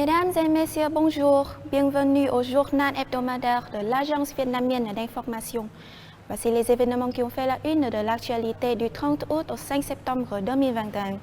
Mesdames et messieurs, bonjour. Bienvenue au journal hebdomadaire de l'Agence vietnamienne d'information. Voici les événements qui ont fait la une de l'actualité du 30 août au 5 septembre 2021.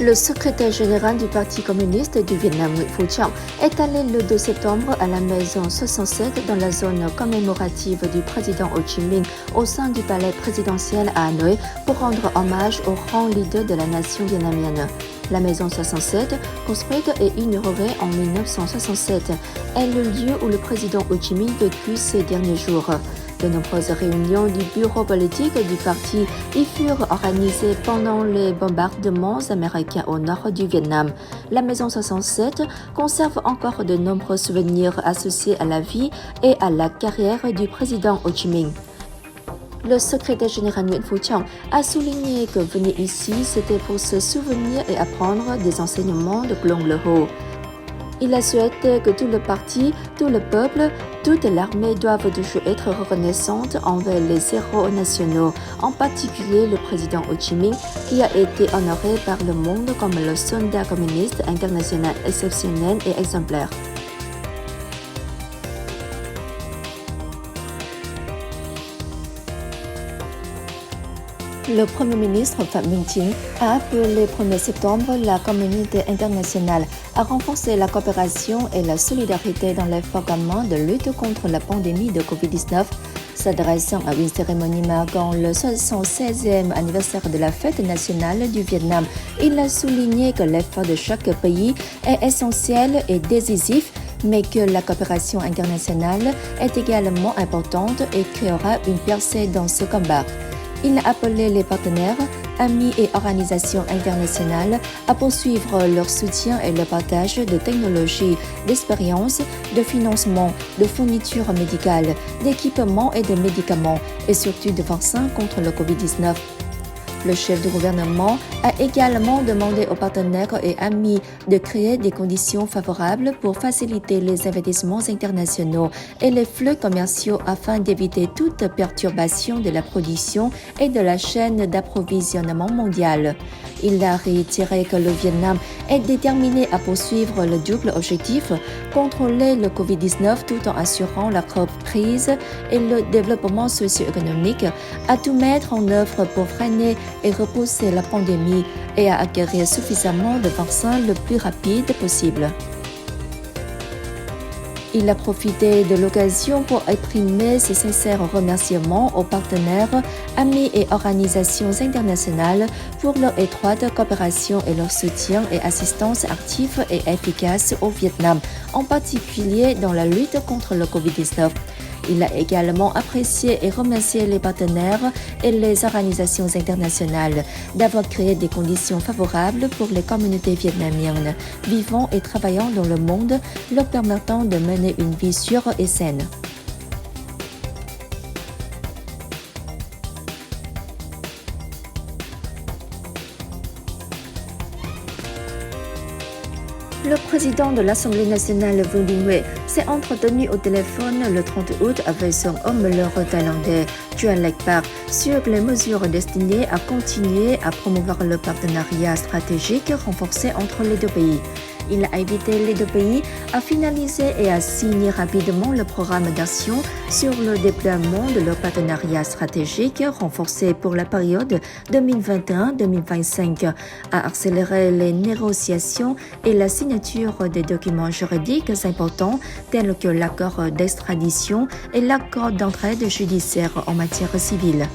Le secrétaire général du Parti communiste du Vietnam, Nguyễn Phú Trọng, est allé le 2 septembre à la maison 67 dans la zone commémorative du président Ho Chi Minh au sein du palais présidentiel à Hanoï pour rendre hommage au grand leader de la nation vietnamienne. La maison 67, construite et inaugurée en 1967, est le lieu où le président Ho Chi Minh vécut ces derniers jours. De nombreuses réunions du bureau politique du parti y furent organisées pendant les bombardements américains au nord du Vietnam. La maison 67 conserve encore de nombreux souvenirs associés à la vie et à la carrière du président Ho Chi Minh. Le secrétaire général Nguyễn Phú Trọng a souligné que venir ici, c'était pour se souvenir et apprendre des enseignements de Klong Le Ho. Il a souhaité que tout le parti, tout le peuple, toute l'armée doivent toujours être reconnaissantes envers les héros nationaux, en particulier le président Ho Chi Minh, qui a été honoré par le monde comme le soldat communiste international exceptionnel et exemplaire. Le Premier ministre Phạm Minh Chính a appelé le 1er septembre la communauté internationale à renforcer la coopération et la solidarité dans l'effort commun de lutte contre la pandémie de Covid-19. S'adressant à une cérémonie marquant le 76e anniversaire de la fête nationale du Vietnam, il a souligné que l'effort de chaque pays est essentiel et décisif, mais que la coopération internationale est également importante et créera une percée dans ce combat. Il a appelé les partenaires, amis et organisations internationales à poursuivre leur soutien et le partage de technologies, d'expériences, de financement, de fournitures médicales, d'équipements et de médicaments, et surtout de vaccins contre le Covid-19. Le chef du gouvernement a également demandé aux partenaires et amis de créer des conditions favorables pour faciliter les investissements internationaux et les flux commerciaux afin d'éviter toute perturbation de la production et de la chaîne d'approvisionnement mondiale. Il a réitéré que le Vietnam est déterminé à poursuivre le double objectif, contrôler le Covid-19 tout en assurant la reprise et le développement socio-économique, à tout mettre en œuvre pour freiner et repousser la pandémie et à acquérir suffisamment de vaccins le plus rapide possible. Il a profité de l'occasion pour exprimer ses sincères remerciements aux partenaires, amis et organisations internationales pour leur étroite coopération et leur soutien et assistance active et efficace au Vietnam, en particulier dans la lutte contre le Covid-19. Il a également apprécié et remercié les partenaires et les organisations internationales d'avoir créé des conditions favorables pour les communautés vietnamiennes vivant et travaillant dans le monde, leur permettant de mener une vie sûre et saine. Le président de l'Assemblée nationale, Vương Đình Huệ, s'est entretenu au téléphone le 30 août avec son homologue thaïlandais, Chua Lech Pak, sur les mesures destinées à continuer à promouvoir le partenariat stratégique renforcé entre les deux pays. Il a invité les deux pays à finaliser et à signer rapidement le programme d'action sur le déploiement de leur partenariat stratégique renforcé pour la période 2021-2025, à accélérer les négociations et la signature des documents juridiques importants tels que l'accord d'extradition et l'accord d'entraide judiciaire en matière civile.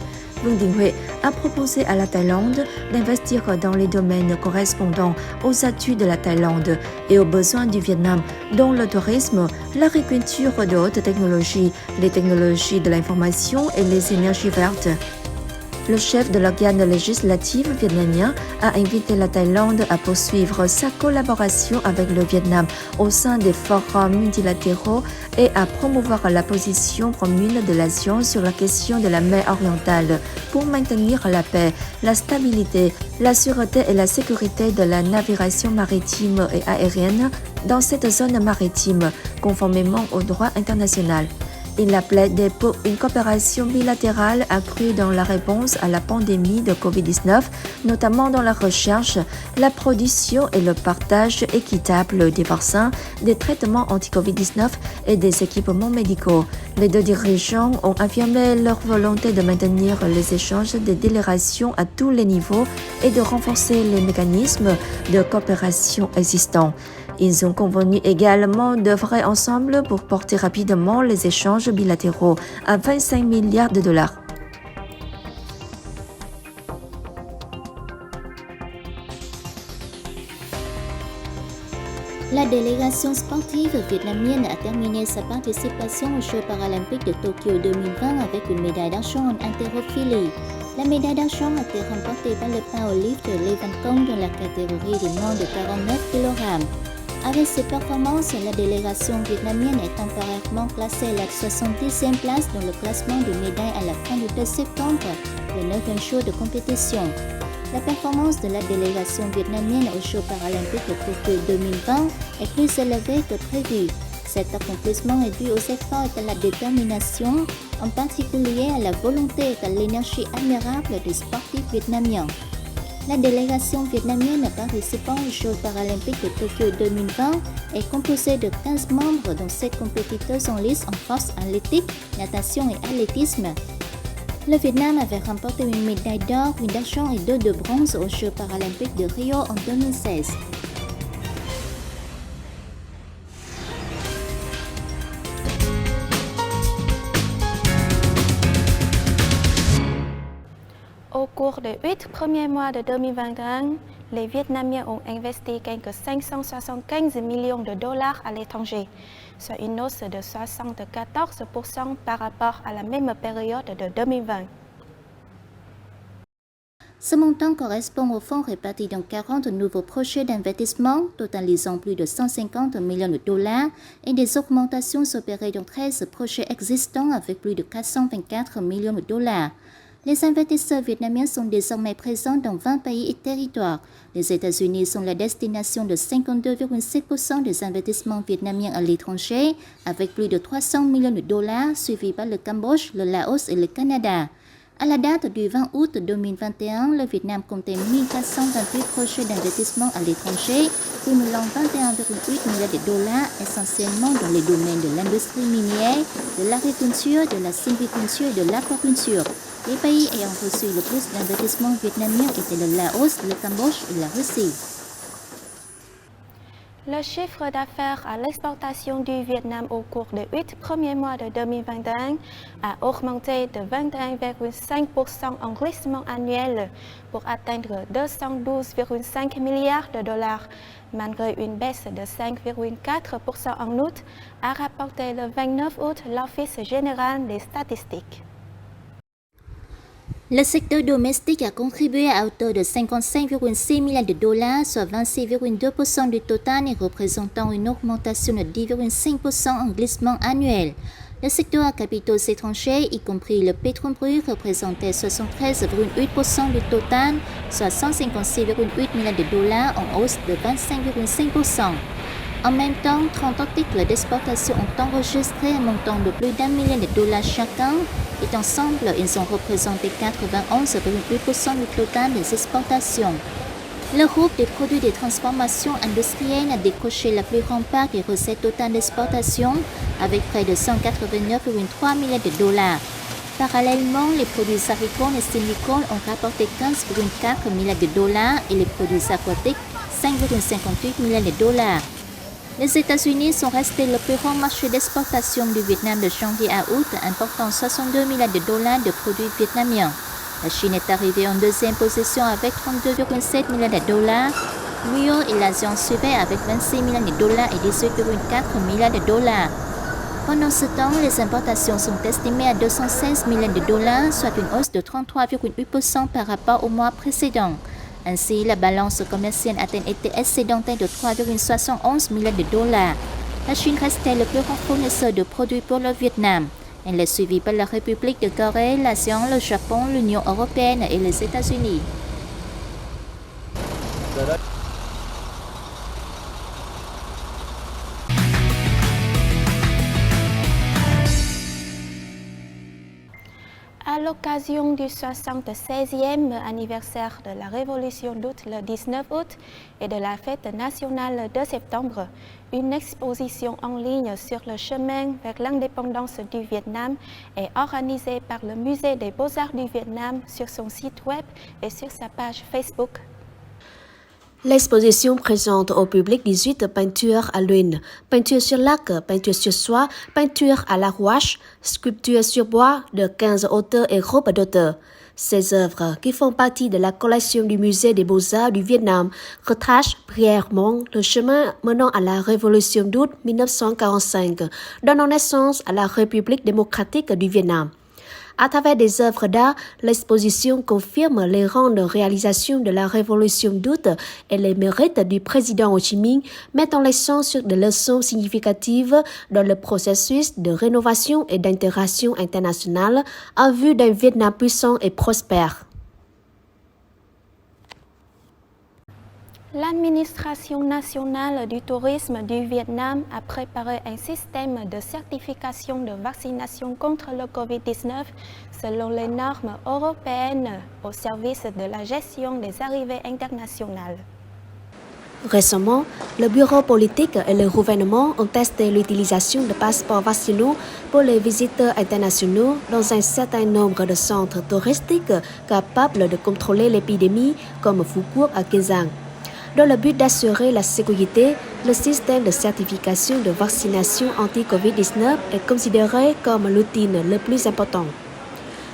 Vương Đình Huệ a proposé à la Thaïlande d'investir dans les domaines correspondant aux atouts de la Thaïlande et aux besoins du Vietnam, dont le tourisme, l'agriculture de haute technologie, les technologies de l'information et les énergies vertes. Le chef de l'organe législatif vietnamien a invité la Thaïlande à poursuivre sa collaboration avec le Vietnam au sein des forums multilatéraux et à promouvoir la position commune de l'ASEAN sur la question de la mer orientale pour maintenir la paix, la stabilité, la sûreté et la sécurité de la navigation maritime et aérienne dans cette zone maritime, conformément au droit international. Il a plaidé pour une coopération bilatérale accrue dans la réponse à la pandémie de Covid-19, notamment dans la recherche, la production et le partage équitable des vaccins, des traitements anti-Covid-19 et des équipements médicaux. Les deux dirigeants ont affirmé leur volonté de maintenir les échanges des délégations à tous les niveaux et de renforcer les mécanismes de coopération existants. Ils ont convenu également d'œuvrer ensemble pour porter rapidement les échanges bilatéraux à 25 milliards de dollars. La délégation sportive vietnamienne a terminé sa participation aux Jeux paralympiques de Tokyo 2020 avec une médaille d'argent en haltérophilie. La médaille d'argent a été remportée par le powerlift Lê Văn Công dans la catégorie des moins de 49 kg. Avec ces performances, la délégation vietnamienne est temporairement classée à la 70e place dans le classement des médailles à la fin du 2 septembre, le 9e jour de compétition. La performance de la délégation vietnamienne aux Jeux paralympiques de Tokyo 2020 est plus élevée que prévu. Cet accomplissement est dû aux efforts et à la détermination, en particulier à la volonté et à l'énergie admirable des sportifs vietnamiens. La délégation vietnamienne participant aux Jeux paralympiques de Tokyo 2020 est composée de 15 membres, dont 7 compétiteurs en lice en force athlétique, natation et athlétisme. Le Vietnam avait remporté une médaille d'or, une d'argent et 2 de bronze aux Jeux paralympiques de Rio en 2016. Au cours des 8 premiers mois de 2021, les Vietnamiens ont investi quelques 575 millions de dollars à l'étranger, soit une hausse de 74% par rapport à la même période de 2020. Ce montant correspond aux fonds répartis dans 40 nouveaux projets d'investissement, totalisant plus de 150 millions de dollars, et des augmentations opérées dans 13 projets existants avec plus de 424 millions de dollars. Les investisseurs vietnamiens sont désormais présents dans 20 pays et territoires. Les États-Unis sont la destination de 52,7% des investissements vietnamiens à l'étranger, avec plus de 300 millions de dollars, suivis par le Cambodge, le Laos et le Canada. À la date du 20 août 2021, le Vietnam comptait 1428 projets d'investissement à l'étranger, cumulant 21,8 milliards de dollars, essentiellement dans les domaines de l'industrie minière, de l'agriculture, de la sylviculture et de l'aquaculture. Les pays ayant reçu le plus d'investissements vietnamiens étaient le Laos, le Cambodge et la Russie. Le chiffre d'affaires à l'exportation du Vietnam au cours des 8 premiers mois de 2021 a augmenté de 21,5% en glissement annuel pour atteindre 212,5 milliards de dollars, malgré une baisse de 5,4% en août, a rapporté le 29 août l'Office général des statistiques. Le secteur domestique a contribué à hauteur de 55,6 milliards de dollars, soit 26,2% du total et représentant une augmentation de 10,5% en glissement annuel. Le secteur à capitaux étrangers, y compris le pétrole brut, représentait 73,8% du total, soit 156,8 milliards de dollars en hausse de 25,5%. En même temps, 30 articles d'exportation ont enregistré un montant de plus d'1 milliard de dollars chacun, et ensemble, ils ont représenté 91,8% du total des exportations. Le groupe des produits de transformation industrielle a décroché la plus grande part des recettes totales d'exportation, avec près de 189,3 milliards de dollars. Parallèlement, les produits agricoles et sylvicoles ont rapporté 15,4 milliards de dollars et les produits aquatiques 5,58 milliards de dollars. Les États-Unis sont restés le plus grand marché d'exportation du Vietnam de janvier à août, important 62 milliards de dollars de produits vietnamiens. La Chine est arrivée en deuxième position avec 32,7 milliards de dollars. L'UE et l'Asie ont suivi avec 26 milliards de dollars et 18,4 milliards de dollars. Pendant ce temps, les importations sont estimées à 216 milliards de dollars, soit une hausse de 33,8% par rapport au mois précédent. Ainsi, la balance commerciale a été excédentaire de 3,71 milliards de dollars. La Chine restait le plus grand fournisseur de produits pour le Vietnam. Elle est suivie par la République de Corée, l'ASEAN, le Japon, l'Union européenne et les États-Unis. À l'occasion du 76e anniversaire de la Révolution d'août le 19 août et de la fête nationale de septembre, une exposition en ligne sur le chemin vers l'indépendance du Vietnam est organisée par le Musée des Beaux-Arts du Vietnam sur son site web et sur sa page Facebook. L'exposition présente au public 18 peintures à l'huile, peinture sur lac, peinture sur soie, peinture à la gouache, sculpture sur bois de 15 auteurs et groupes d'auteurs. Ces œuvres, qui font partie de la collection du Musée des Beaux-Arts du Vietnam, retracent brièvement le chemin menant à la Révolution d'août 1945, donnant naissance à la République démocratique du Vietnam. À travers des œuvres d'art, l'exposition confirme les grandes réalisations de la Révolution d'août et les mérites du président Ho Chi Minh, mettant l'accent sur des leçons significatives dans le processus de rénovation et d'intégration internationale en vue d'un Vietnam puissant et prospère. L'administration nationale du tourisme du Vietnam a préparé un système de certification de vaccination contre le COVID-19 selon les normes européennes au service de la gestion des arrivées internationales. Récemment, le bureau politique et le gouvernement ont testé l'utilisation de passeports vaccinaux pour les visiteurs internationaux dans un certain nombre de centres touristiques capables de contrôler l'épidémie comme Phu Quoc à Kiên Giang. Dans le but d'assurer la sécurité, le système de certification de vaccination anti-COVID-19 est considéré comme l'outil le plus important.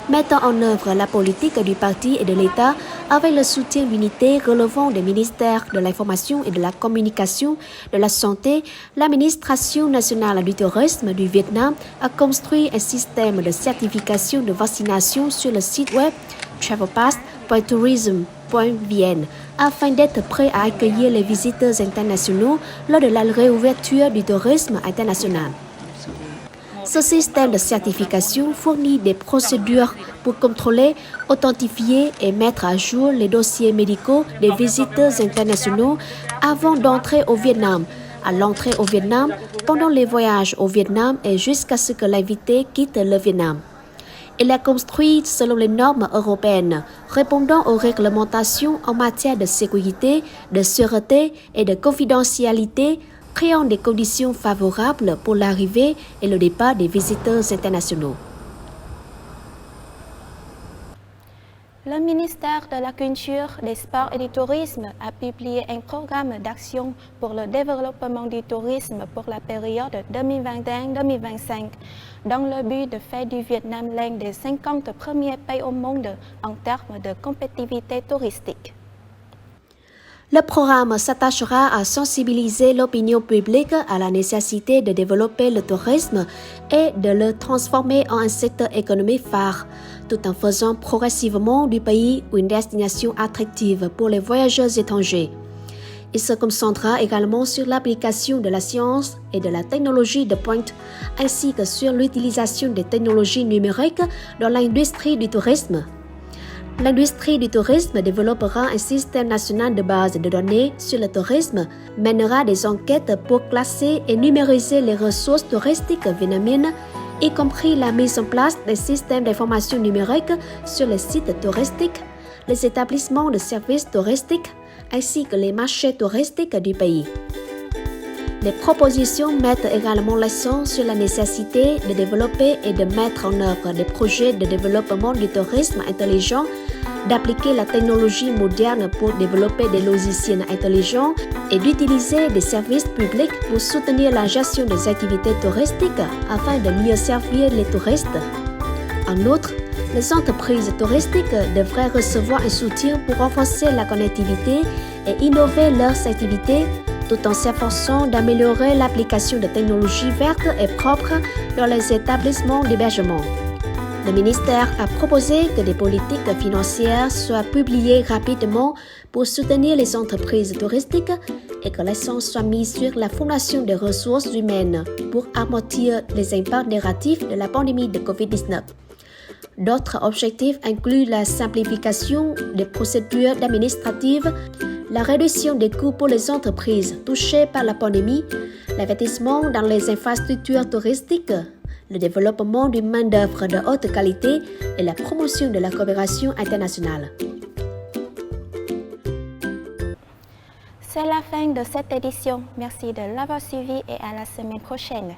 Mettant en œuvre la politique du parti et de l'État avec le soutien d'unités relevant des ministères de l'Information et de la Communication, de la Santé, l'administration nationale du tourisme du Vietnam a construit un système de certification de vaccination sur le site web travelpass.tourism.vn afin d'être prêt à accueillir les visiteurs internationaux lors de la réouverture du tourisme international. Ce système de certification fournit des procédures pour contrôler, authentifier et mettre à jour les dossiers médicaux des visiteurs internationaux avant d'entrer au Vietnam, à l'entrée au Vietnam, pendant les voyages au Vietnam et jusqu'à ce que l'invité quitte le Vietnam. Il est construit selon les normes européennes, répondant aux réglementations en matière de sécurité, de sûreté et de confidentialité, créant des conditions favorables pour l'arrivée et le départ des visiteurs internationaux. Le ministère de la Culture, des Sports et du Tourisme a publié un programme d'action pour le développement du tourisme pour la période 2021-2025, dans le but de faire du Vietnam l'un des 50 premiers pays au monde en termes de compétitivité touristique. Le programme s'attachera à sensibiliser l'opinion publique à la nécessité de développer le tourisme et de le transformer en un secteur économique phare, tout en faisant progressivement du pays une destination attractive pour les voyageurs étrangers. Il se concentrera également sur l'application de la science et de la technologie de pointe, ainsi que sur l'utilisation des technologies numériques dans l'industrie du tourisme. L'industrie du tourisme développera un système national de base de données sur le tourisme, mènera des enquêtes pour classer et numériser les ressources touristiques vietnamiennes, y compris la mise en place des systèmes d'information numérique sur les sites touristiques, les établissements de services touristiques, ainsi que les marchés touristiques du pays. Les propositions mettent également l'accent sur la nécessité de développer et de mettre en œuvre des projets de développement du tourisme intelligent, d'appliquer la technologie moderne pour développer des logiciels intelligents et d'utiliser des services publics pour soutenir la gestion des activités touristiques afin de mieux servir les touristes. En outre, les entreprises touristiques devraient recevoir un soutien pour renforcer la connectivité et innover leurs activités, tout en s'efforçant d'améliorer l'application de technologies vertes et propres dans les établissements d'hébergement. Le ministère a proposé que des politiques financières soient publiées rapidement pour soutenir les entreprises touristiques et que l'accent soit mis sur la fondation des ressources humaines pour amortir les impacts négatifs de la pandémie de COVID-19. D'autres objectifs incluent la simplification des procédures administratives, la réduction des coûts pour les entreprises touchées par la pandémie, l'investissement dans les infrastructures touristiques, le développement d'une main-d'œuvre de haute qualité et la promotion de la coopération internationale. C'est la fin de cette édition. Merci de l'avoir suivi et à la semaine prochaine.